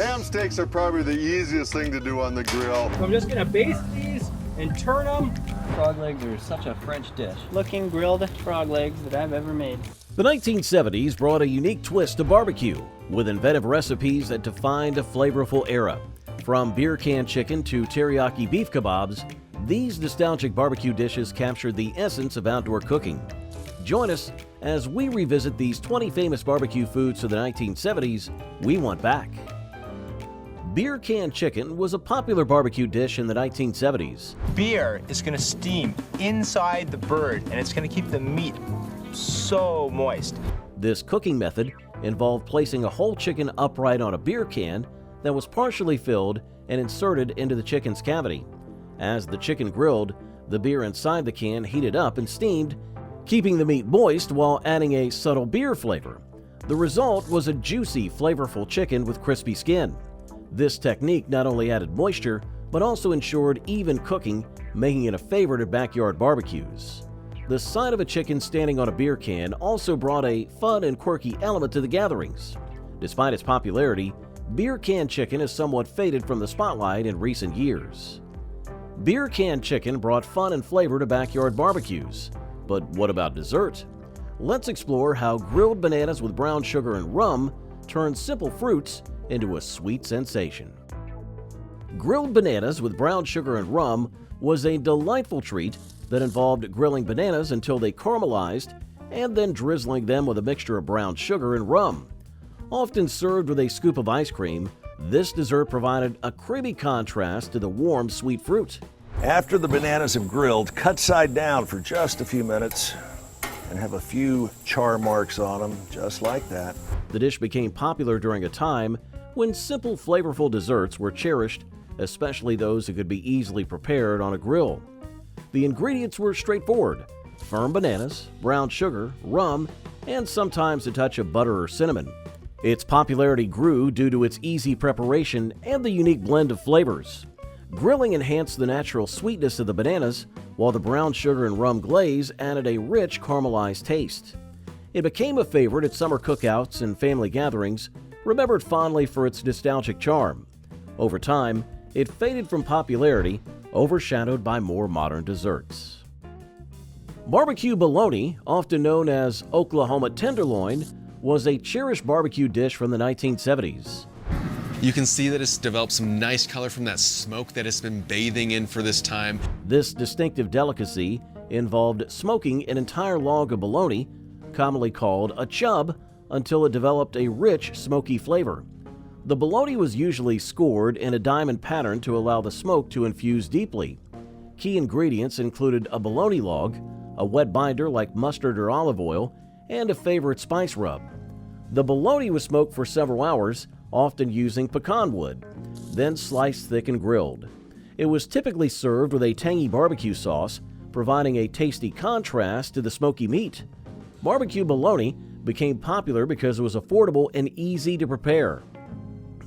Ham steaks are probably the easiest thing to do on the grill. So I'm just gonna baste these and turn them. Frog legs are such a French dish. Looking grilled frog legs that I've ever made. The 1970s brought a unique twist to barbecue, with inventive recipes that defined a flavorful era. From beer can chicken to teriyaki beef kebabs, these nostalgic barbecue dishes captured the essence of outdoor cooking. Join us as we revisit these 20 famous barbecue foods of the 1970s we want back. Beer can chicken was a popular barbecue dish in the 1970s. Beer is going to steam inside the bird, and it's going to keep the meat so moist. This cooking method involved placing a whole chicken upright on a beer can that was partially filled and inserted into the chicken's cavity. As the chicken grilled, the beer inside the can heated up and steamed, keeping the meat moist while adding a subtle beer flavor. The result was a juicy, flavorful chicken with crispy skin. This technique not only added moisture, but also ensured even cooking, making it a favorite at backyard barbecues. The sight of a chicken standing on a beer can also brought a fun and quirky element to the gatherings. Despite its popularity, beer can chicken has somewhat faded from the spotlight in recent years. Beer can chicken brought fun and flavor to backyard barbecues. But what about dessert? Let's explore how grilled bananas with brown sugar and rum turned simple fruits into a sweet sensation. Grilled bananas with brown sugar and rum was a delightful treat that involved grilling bananas until they caramelized and then drizzling them with a mixture of brown sugar and rum. Often served with a scoop of ice cream, this dessert provided a creamy contrast to the warm, sweet fruit. After the bananas have grilled, cut side down for just a few minutes and have a few char marks on them, just like that. The dish became popular during a time when simple, flavorful desserts were cherished, especially those that could be easily prepared on a grill. The ingredients were straightforward: firm bananas, brown sugar, rum, and sometimes a touch of butter or cinnamon. Its popularity grew due to its easy preparation and the unique blend of flavors. Grilling enhanced the natural sweetness of the bananas, while the brown sugar and rum glaze added a rich caramelized taste. It became a favorite at summer cookouts and family gatherings, remembered fondly for its nostalgic charm. Over time, it faded from popularity, overshadowed by more modern desserts. Barbecue bologna, often known as Oklahoma tenderloin, was a cherished barbecue dish from the 1970s. You can see that it's developed some nice color from that smoke that it's been bathing in for this time. This distinctive delicacy involved smoking an entire log of bologna, commonly called a chub, until it developed a rich, smoky flavor. The bologna was usually scored in a diamond pattern to allow the smoke to infuse deeply. Key ingredients included a bologna log, a wet binder like mustard or olive oil, and a favorite spice rub. The bologna was smoked for several hours, often using pecan wood, then sliced thick and grilled. It was typically served with a tangy barbecue sauce, providing a tasty contrast to the smoky meat. Barbecue bologna became popular because it was affordable and easy to prepare.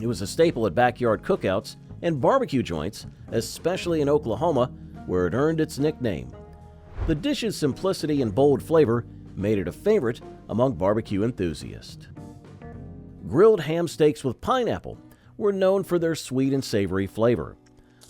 It was a staple at backyard cookouts and barbecue joints, especially in Oklahoma, where it earned its nickname. The dish's simplicity and bold flavor made it a favorite among barbecue enthusiasts. Grilled ham steaks with pineapple were known for their sweet and savory flavor.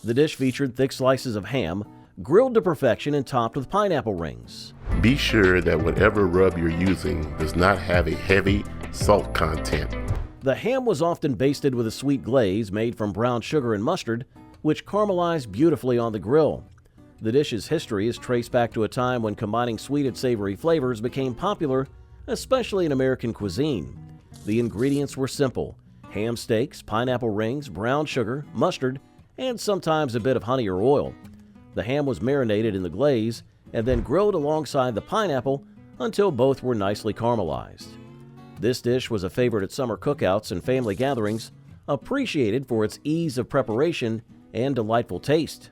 The dish featured thick slices of ham, grilled to perfection and topped with pineapple rings. Be sure that whatever rub you're using does not have a heavy salt content. The ham was often basted with a sweet glaze made from brown sugar and mustard, which caramelized beautifully on the grill. The dish's history is traced back to a time when combining sweet and savory flavors became popular, especially in American cuisine. The ingredients were simple: ham steaks, pineapple rings, brown sugar, mustard, and sometimes a bit of honey or oil. The ham was marinated in the glaze and then grilled alongside the pineapple until both were nicely caramelized. This dish was a favorite at summer cookouts and family gatherings, appreciated for its ease of preparation and delightful taste.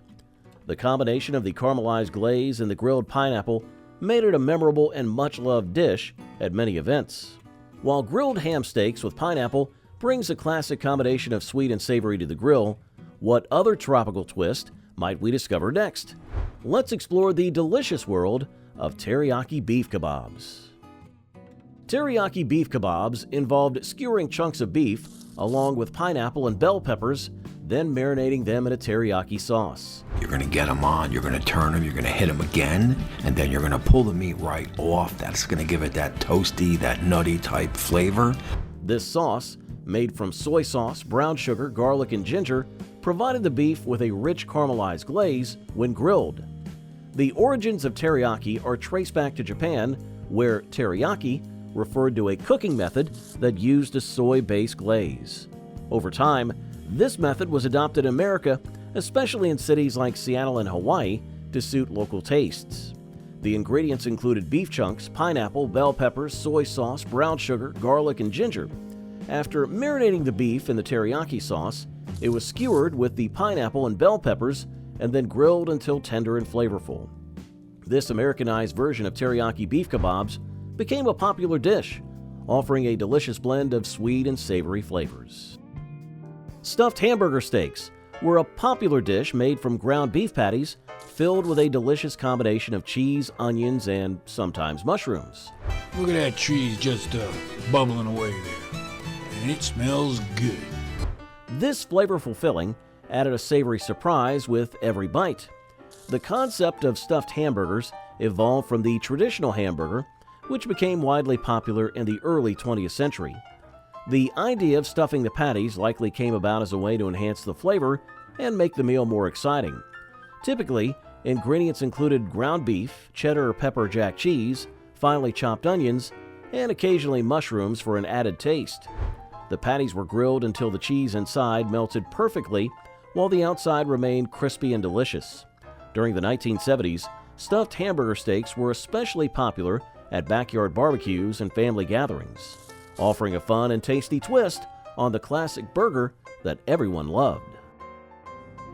The combination of the caramelized glaze and the grilled pineapple made it a memorable and much-loved dish at many events. While grilled ham steaks with pineapple brings a classic combination of sweet and savory to the grill, what other tropical twist might we discover next? Let's explore the delicious world of teriyaki beef kebabs. Teriyaki beef kebabs involved skewering chunks of beef along with pineapple and bell peppers, then marinating them in a teriyaki sauce. You're gonna get them on, you're gonna turn them, you're gonna hit them again, and then you're gonna pull the meat right off. That's gonna give it that toasty, that nutty type flavor. This sauce, made from soy sauce, brown sugar, garlic, and ginger, provided the beef with a rich caramelized glaze when grilled. The origins of teriyaki are traced back to Japan, where teriyaki referred to a cooking method that used a soy-based glaze. Over time, this method was adopted in America, especially in cities like Seattle and Hawaii, to suit local tastes. The ingredients included beef chunks, pineapple, bell peppers, soy sauce, brown sugar, garlic, and ginger. After marinating the beef in the teriyaki sauce, it was skewered with the pineapple and bell peppers and then grilled until tender and flavorful. This Americanized version of teriyaki beef kebabs became a popular dish, offering a delicious blend of sweet and savory flavors. Stuffed hamburger steaks were a popular dish made from ground beef patties filled with a delicious combination of cheese, onions, and sometimes mushrooms. Look at that cheese just bubbling away there. And it smells good. This flavorful filling added a savory surprise with every bite. The concept of stuffed hamburgers evolved from the traditional hamburger, which became widely popular in the early 20th century. The idea of stuffing the patties likely came about as a way to enhance the flavor and make the meal more exciting. Typically, ingredients included ground beef, cheddar or pepper jack cheese, finely chopped onions, and occasionally mushrooms for an added taste. The patties were grilled until the cheese inside melted perfectly, while the outside remained crispy and delicious. During the 1970s, stuffed hamburger steaks were especially popular at backyard barbecues and family gatherings, offering a fun and tasty twist on the classic burger that everyone loved.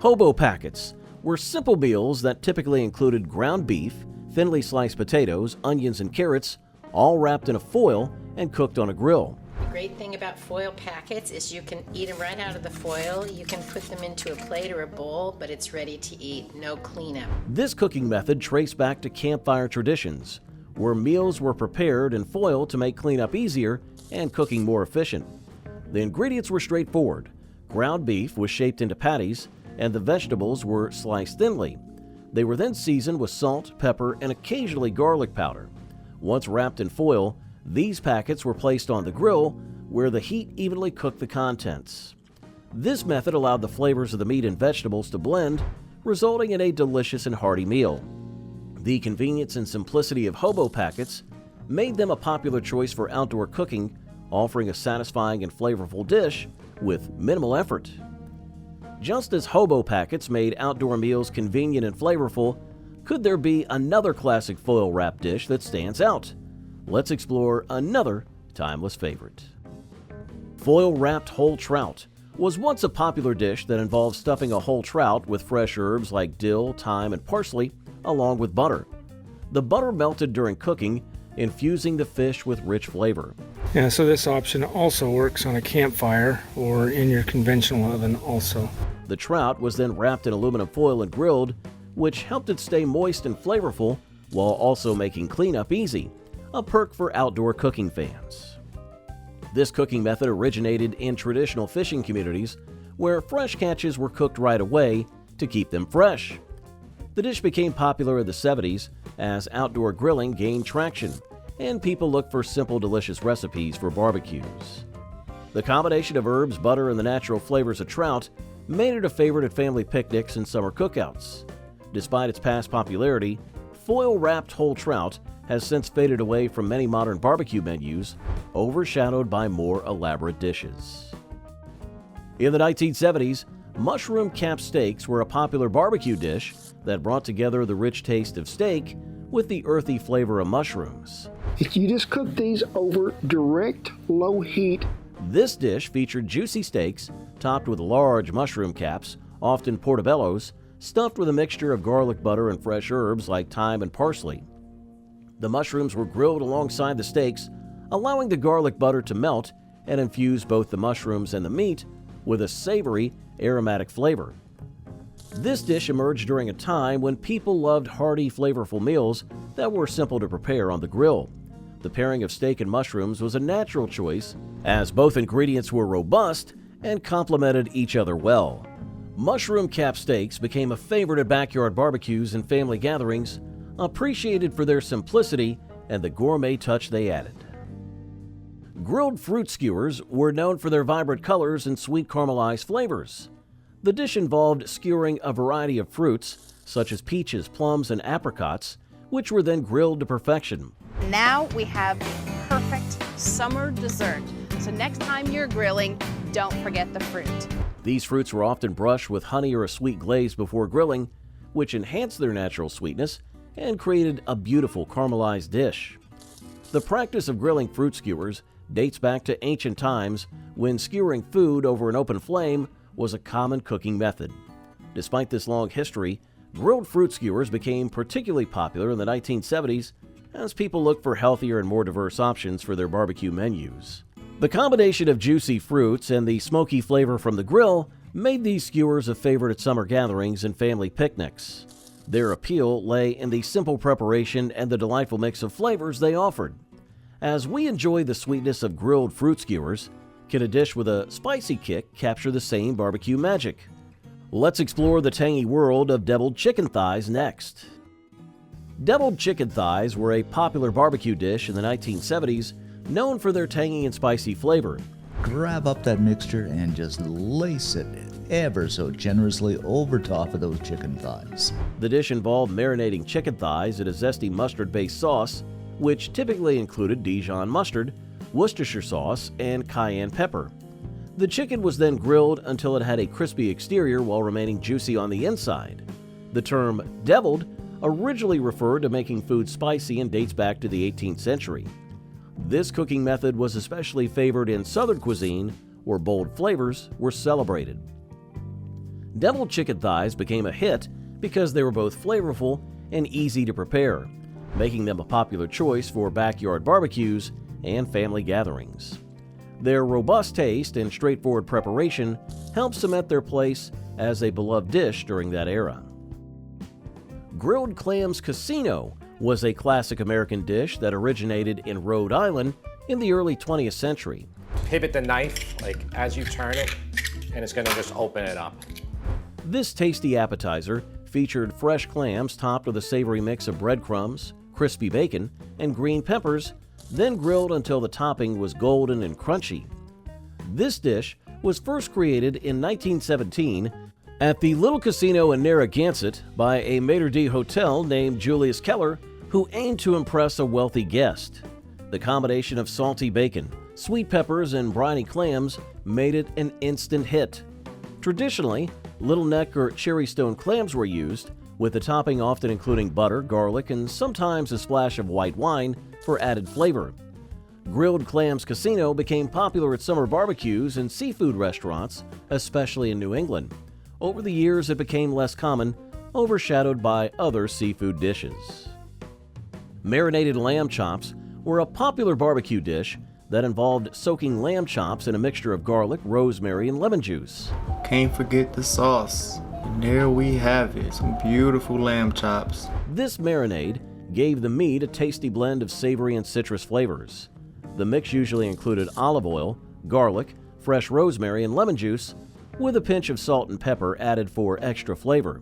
Hobo packets were simple meals that typically included ground beef, thinly sliced potatoes, onions, and carrots, all wrapped in a foil and cooked on a grill. The great thing about foil packets is you can eat them right out of the foil. You can put them into a plate or a bowl, but it's ready to eat, no cleanup. This cooking method traced back to campfire traditions, where meals were prepared in foil to make cleanup easier and cooking more efficient. The ingredients were straightforward. Ground beef was shaped into patties, and the vegetables were sliced thinly. They were then seasoned with salt, pepper, and occasionally garlic powder. Once wrapped in foil, these packets were placed on the grill, where the heat evenly cooked the contents. This method allowed the flavors of the meat and vegetables to blend, resulting in a delicious and hearty meal. The convenience and simplicity of hobo packets made them a popular choice for outdoor cooking, offering a satisfying and flavorful dish with minimal effort. Just as hobo packets made outdoor meals convenient and flavorful, could there be another classic foil wrap dish that stands out? Let's explore another timeless favorite. Foil wrapped whole trout was once a popular dish that involved stuffing a whole trout with fresh herbs like dill, thyme, and parsley, along with butter. The butter melted during cooking, infusing the fish with rich flavor. Yeah, so this option also works on a campfire or in your conventional oven also. The trout was then wrapped in aluminum foil and grilled, which helped it stay moist and flavorful while also making cleanup easy, a perk for outdoor cooking fans. This cooking method originated in traditional fishing communities where fresh catches were cooked right away to keep them fresh. The dish became popular in the 70s as outdoor grilling gained traction, and people looked for simple, delicious recipes for barbecues. The combination of herbs, butter, and the natural flavors of trout made it a favorite at family picnics and summer cookouts. Despite its past popularity, foil-wrapped whole trout has since faded away from many modern barbecue menus, overshadowed by more elaborate dishes. In the 1970s, mushroom-capped steaks were a popular barbecue dish that brought together the rich taste of steak with the earthy flavor of mushrooms. You just cook these over direct, low heat. This dish featured juicy steaks topped with large mushroom caps, often portobellos, stuffed with a mixture of garlic butter and fresh herbs like thyme and parsley. The mushrooms were grilled alongside the steaks, allowing the garlic butter to melt and infuse both the mushrooms and the meat with a savory, aromatic flavor. This dish emerged during a time when people loved hearty, flavorful meals that were simple to prepare on the grill. the pairing of steak and mushrooms was a natural choice, as both ingredients were robust and complemented each other well. Mushroom cap steaks became a favorite at backyard barbecues and family gatherings, appreciated for their simplicity and the gourmet touch they added. Grilled fruit skewers were known for their vibrant colors and sweet caramelized flavors. The dish involved skewering a variety of fruits, such as peaches, plums, and apricots, which were then grilled to perfection. Now we have perfect summer dessert. So next time you're grilling, don't forget the fruit. These fruits were often brushed with honey or a sweet glaze before grilling, which enhanced their natural sweetness and created a beautiful caramelized dish. The practice of grilling fruit skewers dates back to ancient times when skewering food over an open flame was a common cooking method. Despite this long history, grilled fruit skewers became particularly popular in the 1970s as people looked for healthier and more diverse options for their barbecue menus. The combination of juicy fruits and the smoky flavor from the grill made these skewers a favorite at summer gatherings and family picnics. Their appeal lay in the simple preparation and the delightful mix of flavors they offered. As we enjoy the sweetness of grilled fruit skewers, can a dish with a spicy kick capture the same barbecue magic? Let's explore the tangy world of deviled chicken thighs next. Deviled chicken thighs were a popular barbecue dish in the 1970s, known for their tangy and spicy flavor. Grab up that mixture and just lace it ever so generously over top of those chicken thighs. The dish involved marinating chicken thighs in a zesty mustard-based sauce, which typically included Dijon mustard, Worcestershire sauce, and cayenne pepper. The chicken was then grilled until it had a crispy exterior while remaining juicy on the inside. The term deviled originally referred to making food spicy and dates back to the 18th century. This cooking method was especially favored in Southern cuisine, where bold flavors were celebrated. Deviled chicken thighs became a hit because they were both flavorful and easy to prepare, making them a popular choice for backyard barbecues and family gatherings. Their robust taste and straightforward preparation helped cement their place as a beloved dish during that era. Grilled clams casino was a classic American dish that originated in Rhode Island in the early 20th century. Pivot the knife, like as you turn it, and it's gonna just open it up. This tasty appetizer featured fresh clams topped with a savory mix of breadcrumbs, crispy bacon, and green peppers, then grilled until the topping was golden and crunchy. This dish was first created in 1917 at the Little Casino in Narragansett by a maitre d' hotel named Julius Keller, who aimed to impress a wealthy guest. The combination of salty bacon, sweet peppers, and briny clams made it an instant hit. Traditionally, little neck or cherry stone clams were used, with the topping often including butter, garlic, and sometimes a splash of white wine for added flavor. Grilled clams casino became popular at summer barbecues and seafood restaurants, especially in New England. Over the years, it became less common, overshadowed by other seafood dishes. Marinated lamb chops were a popular barbecue dish that involved soaking lamb chops in a mixture of garlic, rosemary, and lemon juice. Can't forget the sauce. And there we have it, some beautiful lamb chops. This marinade gave the meat a tasty blend of savory and citrus flavors. The mix usually included olive oil, garlic, fresh rosemary, and lemon juice, with a pinch of salt and pepper added for extra flavor.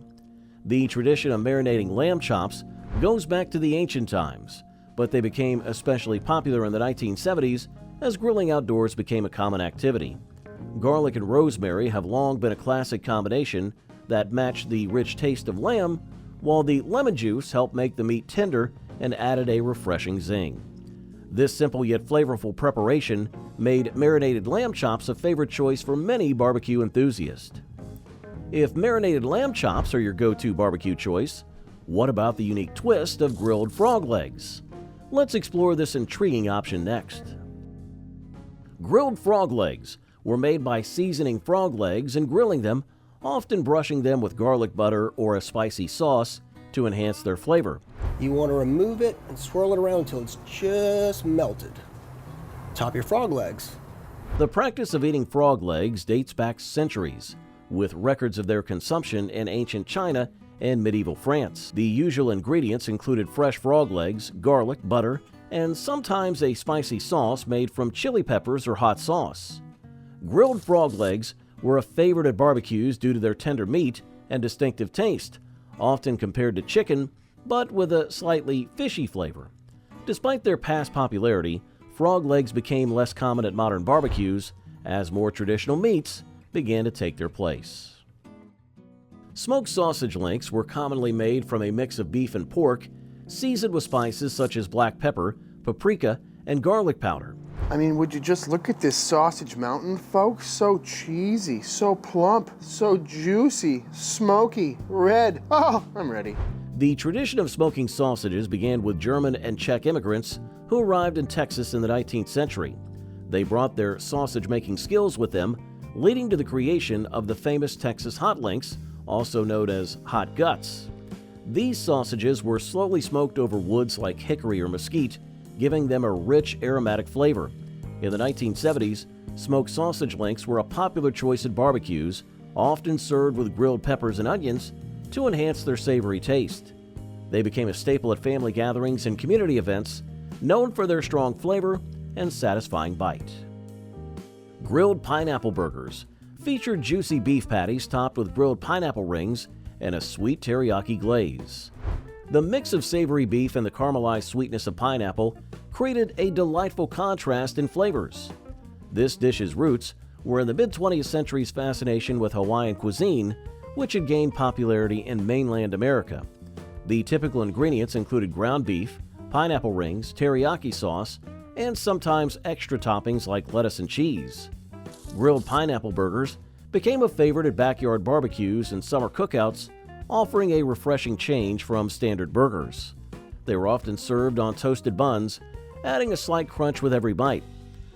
The tradition of marinating lamb chops goes back to the ancient times, but they became especially popular in the 1970s as grilling outdoors became a common activity. Garlic and rosemary have long been a classic combination that matched the rich taste of lamb, while the lemon juice helped make the meat tender and added a refreshing zing. This simple yet flavorful preparation made marinated lamb chops a favorite choice for many barbecue enthusiasts. If marinated lamb chops are your go-to barbecue choice, what about the unique twist of grilled frog legs? Let's explore this intriguing option next. Grilled frog legs were made by seasoning frog legs and grilling them, often brushing them with garlic butter or a spicy sauce to enhance their flavor. You want to remove it and swirl it around until it's just melted. Top your frog legs. The practice of eating frog legs dates back centuries, with records of their consumption in ancient China and medieval France. The usual ingredients included fresh frog legs, garlic, butter, and sometimes a spicy sauce made from chili peppers or hot sauce. Grilled frog legs were a favorite at barbecues due to their tender meat and distinctive taste, often compared to chicken, but with a slightly fishy flavor. Despite their past popularity, frog legs became less common at modern barbecues as more traditional meats began to take their place. Smoked sausage links were commonly made from a mix of beef and pork, seasoned with spices such as black pepper, paprika, and garlic powder. I mean, would you just look at this sausage mountain, folks? So cheesy, so plump, so juicy, smoky, red. Oh, I'm ready. The tradition of smoking sausages began with German and Czech immigrants who arrived in Texas in the 19th century. They brought their sausage-making skills with them, leading to the creation of the famous Texas hot links, also known as hot guts. These sausages were slowly smoked over woods like hickory or mesquite, giving them a rich aromatic flavor. In the 1970s, smoked sausage links were a popular choice at barbecues, often served with grilled peppers and onions to enhance their savory taste. They became a staple at family gatherings and community events, known for their strong flavor and satisfying bite. Grilled pineapple burgers featured juicy beef patties topped with grilled pineapple rings and a sweet teriyaki glaze. The mix of savory beef and the caramelized sweetness of pineapple created a delightful contrast in flavors. This dish's roots were in the mid-20th century's fascination with Hawaiian cuisine, which had gained popularity in mainland America. The typical ingredients included ground beef, pineapple rings, teriyaki sauce, and sometimes extra toppings like lettuce and cheese. Grilled pineapple burgers became a favorite at backyard barbecues and summer cookouts, offering a refreshing change from standard burgers. They were often served on toasted buns, adding a slight crunch with every bite.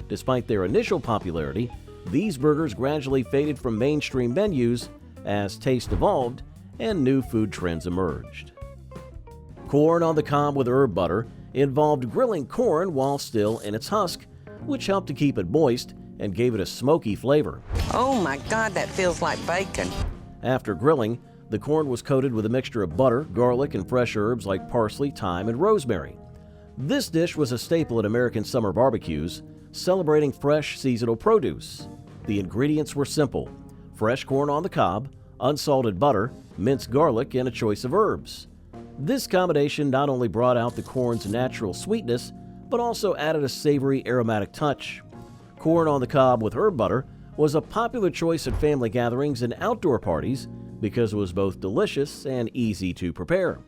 Despite their initial popularity, these burgers gradually faded from mainstream menus as taste evolved and new food trends emerged. Corn on the cob with herb butter involved grilling corn while still in its husk, which helped to keep it moist and gave it a smoky flavor. Oh my God, that feels like bacon. After grilling, the corn was coated with a mixture of butter, garlic, and fresh herbs like parsley, thyme, and rosemary. This dish was a staple at American summer barbecues, celebrating fresh seasonal produce. The ingredients were simple: fresh corn on the cob, unsalted butter, minced garlic, and a choice of herbs. This combination not only brought out the corn's natural sweetness, but also added a savory, aromatic touch. Corn on the cob with herb butter was a popular choice at family gatherings and outdoor parties because it was both delicious and easy to prepare.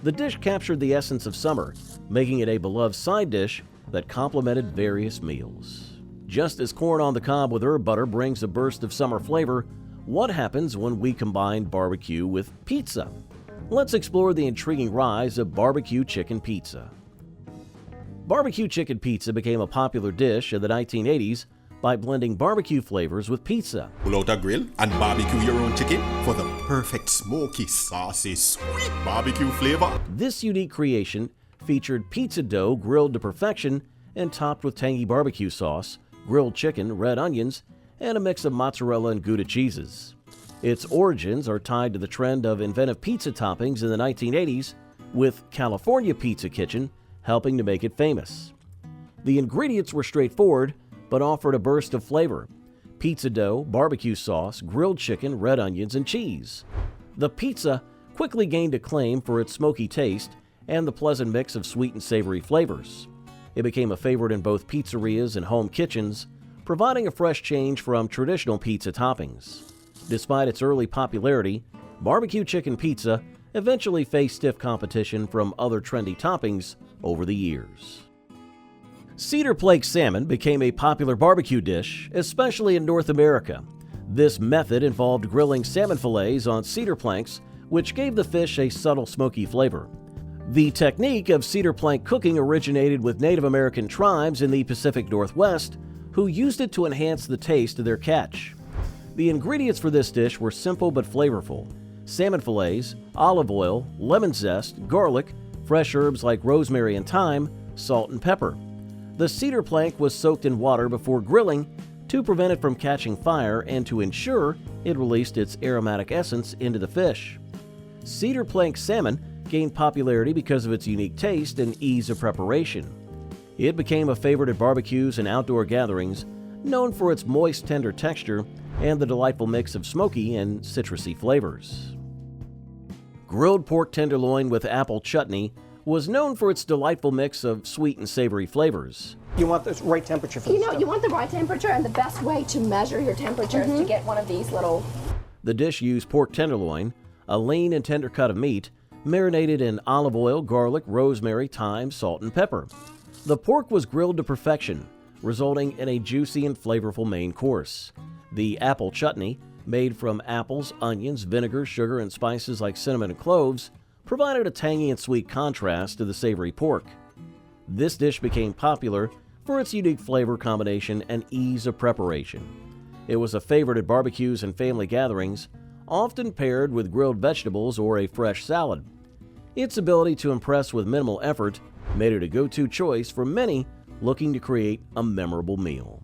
The dish captured the essence of summer, making it a beloved side dish that complemented various meals. Just as corn on the cob with herb butter brings a burst of summer flavor, what happens when we combine barbecue with pizza? Let's explore the intriguing rise of barbecue chicken pizza. Barbecue chicken pizza became a popular dish in the 1980s by blending barbecue flavors with pizza. Pull out a grill and barbecue your own chicken for the perfect smoky, saucy, sweet barbecue flavor. This unique creation featured pizza dough grilled to perfection and topped with tangy barbecue sauce, grilled chicken, red onions, and a mix of mozzarella and Gouda cheeses. Its origins are tied to the trend of inventive pizza toppings in the 1980s, with California Pizza Kitchen helping to make it famous. The ingredients were straightforward, but offered a burst of flavor: pizza dough, barbecue sauce, grilled chicken, red onions, and cheese. The pizza quickly gained acclaim for its smoky taste and the pleasant mix of sweet and savory flavors. It became a favorite in both pizzerias and home kitchens, providing a fresh change from traditional pizza toppings. Despite its early popularity, barbecue chicken pizza eventually faced stiff competition from other trendy toppings over the years. Cedar flake salmon became a popular barbecue dish, especially in North America. This method involved grilling salmon fillets on cedar planks, which gave the fish a subtle smoky flavor. The technique of cedar plank cooking originated with Native American tribes in the Pacific Northwest, who used it to enhance the taste of their catch. The ingredients for this dish were simple but flavorful: salmon fillets, olive oil, lemon zest, garlic, fresh herbs like rosemary and thyme, salt and pepper. The cedar plank was soaked in water before grilling to prevent it from catching fire and to ensure it released its aromatic essence into the fish. Cedar plank salmon gained popularity because of its unique taste and ease of preparation. It became a favorite at barbecues and outdoor gatherings, known for its moist, tender texture and the delightful mix of smoky and citrusy flavors. Grilled pork tenderloin with apple chutney was known for its delightful mix of sweet and savory flavors. You want the right temperature for You know, you want the right temperature, and the best way to measure your temperature is to get one of these little... The dish used pork tenderloin, a lean and tender cut of meat, marinated in olive oil, garlic, rosemary, thyme, salt, and pepper. The pork was grilled to perfection, resulting in a juicy and flavorful main course. The apple chutney, made from apples, onions, vinegar, sugar, and spices like cinnamon and cloves, provided a tangy and sweet contrast to the savory pork. This dish became popular for its unique flavor combination and ease of preparation. It was a favorite at barbecues and family gatherings, often paired with grilled vegetables or a fresh salad. Its ability to impress with minimal effort made it a go-to choice for many looking to create a memorable meal.